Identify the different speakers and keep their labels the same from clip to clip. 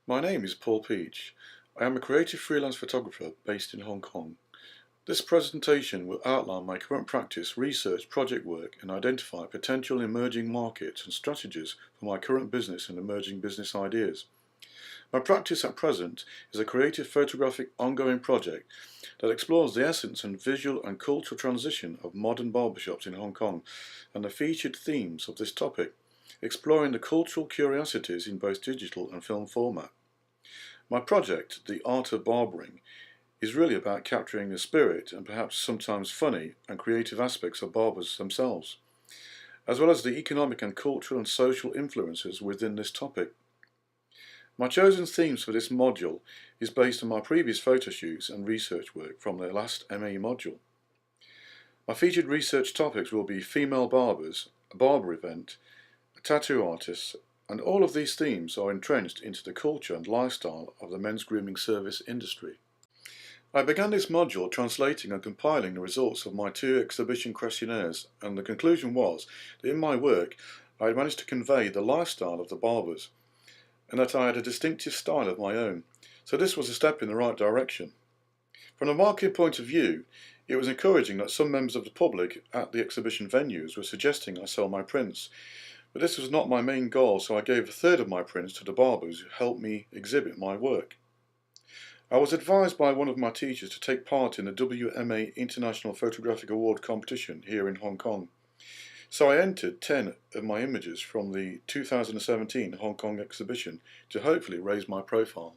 Speaker 1: My name is Paul Peach. I am a creative freelance photographer based in Hong Kong. This presentation will outline my current practice, research, project work, and identify potential emerging markets and strategies for my current business and emerging business ideas. My practice at present is a creative photographic ongoing project that explores the essence and visual and cultural transition of modern barbershops in Hong Kong and the featured themes of this topic, exploring the cultural curiosities in both digital and film format. My project, The Art of Barbering, is really about capturing the spirit and perhaps sometimes funny and creative aspects of barbers themselves, as well as the economic and cultural and social influences within this topic. My chosen themes for this module is based on my previous photo shoots and research work from the last MA module. My featured research topics will be female barbers, a barber event, a tattoo artist, and all of these themes are entrenched into the culture and lifestyle of the men's grooming service industry. I began this module translating and compiling the results of my 2 exhibition questionnaires, and the conclusion was that in my work I had managed to convey the lifestyle of the barbers, and that I had a distinctive style of my own, so this was a step in the right direction. From a marketing point of view, it was encouraging that some members of the public at the exhibition venues were suggesting I sell my prints, but this was not my main goal, so I gave a third of my prints to the barbers who helped me exhibit my work. I was advised by one of my teachers to take part in the WMA International Photographic Award competition here in Hong Kong, so I entered 10 of my images from the 2017 Hong Kong exhibition to hopefully raise my profile.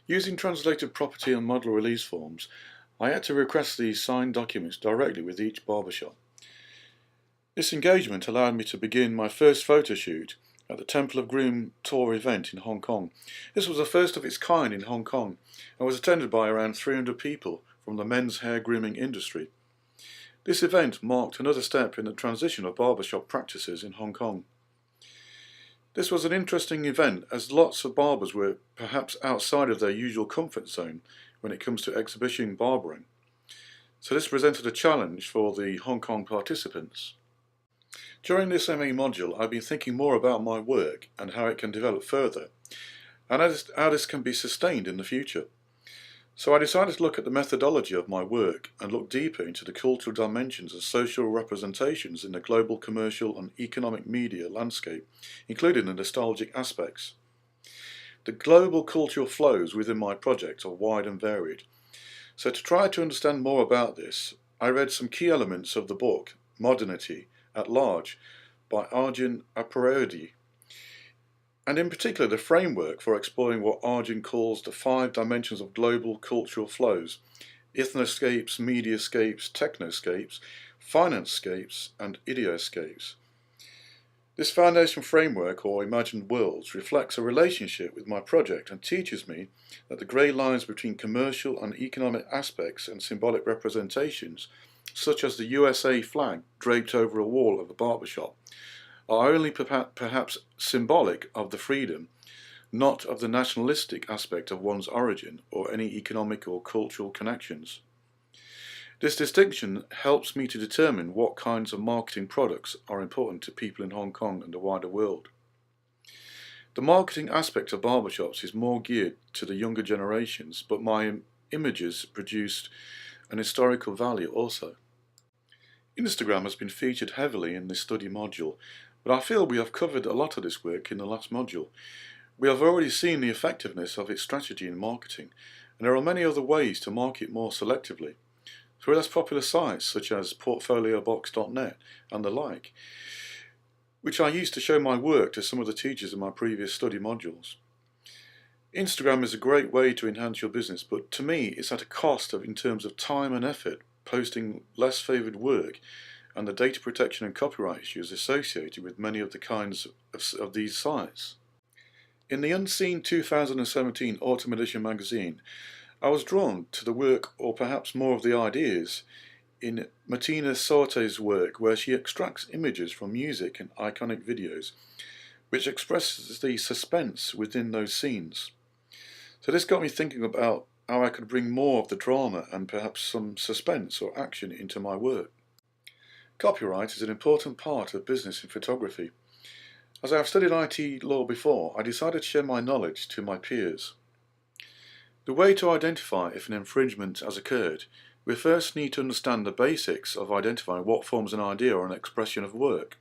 Speaker 1: Using translated property and model release forms, I had to request these signed documents directly with each barbershop. This engagement allowed me to begin my first photo shoot at the Temple of Groom tour event in Hong Kong. This was the first of its kind in Hong Kong and was attended by around 300 people from the men's hair grooming industry. This event marked another step in the transition of barbershop practices in Hong Kong. This was an interesting event as lots of barbers were perhaps outside of their usual comfort zone when it comes to exhibition barbering. So this presented a challenge for the Hong Kong participants. During this MA module, I've been thinking more about my work and how it can develop further, and how this can be sustained in the future. So I decided to look at the methodology of my work and look deeper into the cultural dimensions and social representations in the global commercial and economic media landscape, including the nostalgic aspects. The global cultural flows within my project are wide and varied. So to try to understand more about this, I read some key elements of the book, Modernity at Large, by Arjun Appareidhi, and in particular the framework for exploring what Arjun calls the 5 dimensions of global cultural flows: ethnoscapes, mediascapes, technoscapes, financescapes, and ideoscapes. This foundation framework, or imagined worlds, reflects a relationship with my project and teaches me that the grey lines between commercial and economic aspects and symbolic representations, such as the USA flag draped over a wall of a barbershop, are only perhaps symbolic of the freedom, not of the nationalistic aspect of one's origin or any economic or cultural connections. This distinction helps me to determine what kinds of marketing products are important to people in Hong Kong and the wider world. The marketing aspect of barbershops is more geared to the younger generations, but my images produced an historical value also. Instagram has been featured heavily in this study module, but I feel we have covered a lot of this work in the last module. We have already seen the effectiveness of its strategy in marketing, and there are many other ways to market more selectively, through less popular sites such as portfoliobox.net and the like, which I used to show my work to some of the teachers in my previous study modules. Instagram is a great way to enhance your business, but to me it's at a cost in terms of time and effort, posting less favoured work, and the data protection and copyright issues associated with many of the kinds of these sites. In the Unseen 2017 Autumn Edition magazine, I was drawn to the work, or perhaps more of the ideas, in Martina Sorte's work, where she extracts images from music and iconic videos, which expresses the suspense within those scenes. So this got me thinking about how I could bring more of the drama and perhaps some suspense or action into my work. Copyright is an important part of business in photography, As I have studied IT law before, I decided to share my knowledge to my peers. The way to identify if an infringement has occurred, we first need to understand the basics of identifying what forms an idea or an expression of work.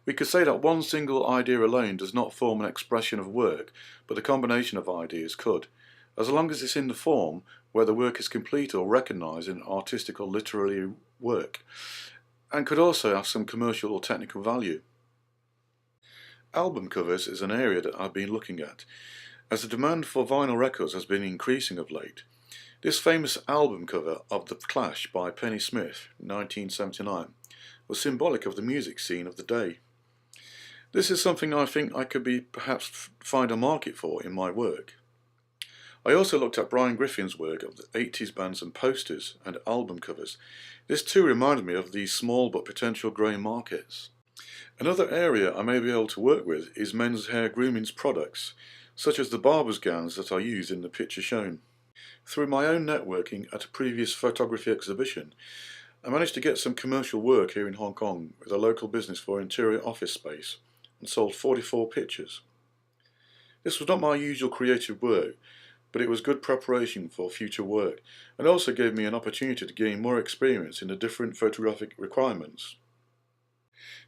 Speaker 1: We could say that one single idea alone does not form an expression of work, but the combination of ideas could, as long as it's in the form where the work is complete or recognised in artistic or literary work, and could also have some commercial or technical value. Album covers is an area that I've been looking at, as the demand for vinyl records has been increasing of late. This famous album cover of The Clash by Penny Smith, 1979, was symbolic of the music scene of the day. This is something I think I could perhaps find a market for in my work. I also looked at Brian Griffin's work of the 80s bands and posters and album covers. This too reminded me of these small but potential growing markets. Another area I may be able to work with is men's hair grooming products, such as the barber's gowns that are used in the picture shown. Through my own networking at a previous photography exhibition, I managed to get some commercial work here in Hong Kong with a local business for interior office space and sold 44 pictures. This was not my usual creative work, but it was good preparation for future work and also gave me an opportunity to gain more experience in the different photographic requirements.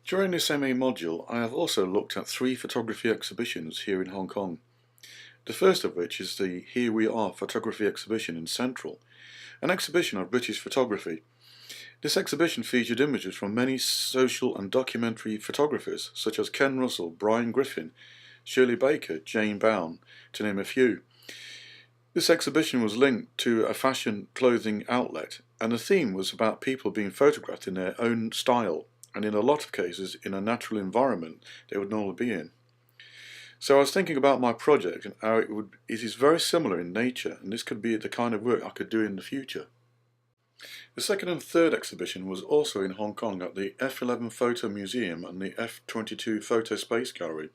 Speaker 1: During this MA module, I have also looked at 3 photography exhibitions here in Hong Kong. The first of which is the Here We Are photography exhibition in Central, an exhibition of British photography. This exhibition featured images from many social and documentary photographers such as Ken Russell, Brian Griffin, Shirley Baker, Jane Bown, to name a few. This exhibition was linked to a fashion clothing outlet, and the theme was about people being photographed in their own style, and in a lot of cases in a natural environment they would normally be in. So I was thinking about my project and how it is very similar in nature, and this could be the kind of work I could do in the future. The second and third exhibition was also in Hong Kong at the F11 Photo Museum and the F22 Photo Space Gallery.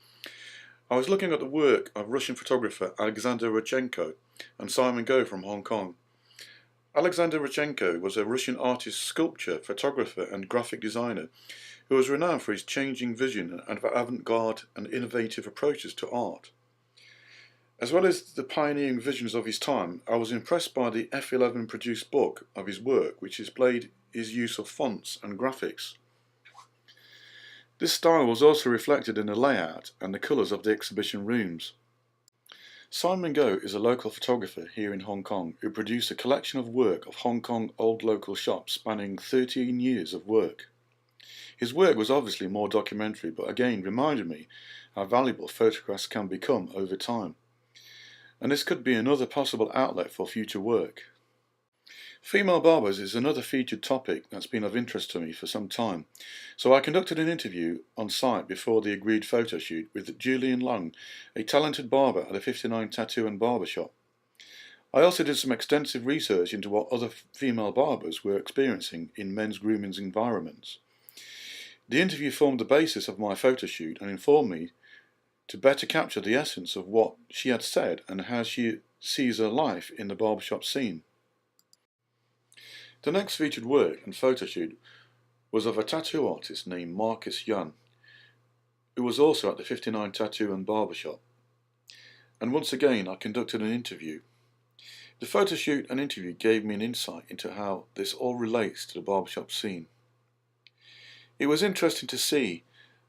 Speaker 1: I was looking at the work of Russian photographer Alexander Rodchenko and Simon Goh from Hong Kong. Alexander Rodchenko was a Russian artist, sculptor, photographer and graphic designer who was renowned for his changing vision and avant-garde and innovative approaches to art. As well as the pioneering visions of his time, I was impressed by the F11 produced book of his work, which displayed his use of fonts and graphics. This style was also reflected in the layout and the colours of the exhibition rooms. Simon Goh is a local photographer here in Hong Kong who produced a collection of work of Hong Kong old local shops spanning 13 years of work. His work was obviously more documentary, but again reminded me how valuable photographs can become over time. And this could be another possible outlet for future work. Female barbers is another featured topic that's been of interest to me for some time, so I conducted an interview on site before the agreed photo shoot with Julian Long, a talented barber at a 59 Tattoo and Barber Shop. I also did some extensive research into what other female barbers were experiencing in men's grooming environments. The interview formed the basis of my photo shoot and informed me to better capture the essence of what she had said and how she sees her life in the barbershop scene. The next featured work and photo shoot was of a tattoo artist named Marcus Yan, who was also at the 59 Tattoo and Barber Shop. And once again I conducted an interview. The photo shoot and interview gave me an insight into how this all relates to the barbershop scene. It was interesting to see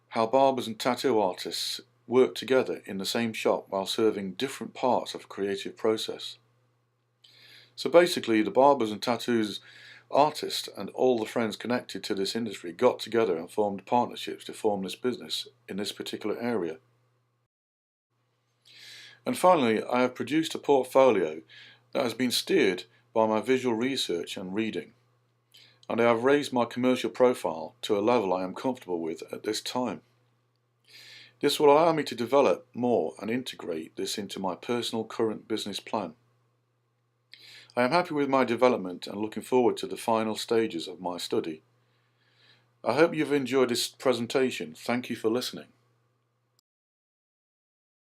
Speaker 1: how barbers and tattoo artists work together in the same shop while serving different parts of a creative process. So basically the barbers and tattoos artists and all the friends connected to this industry got together and formed partnerships to form this business in this particular area. And finally, I have produced a portfolio that has been steered by my visual research and reading, and I have raised my commercial profile to a level I am comfortable with at this time. This will allow me to develop more and integrate this into my personal current business plan. I am happy with my development and looking forward to the final stages of my study. I hope you've enjoyed this presentation. Thank you for listening.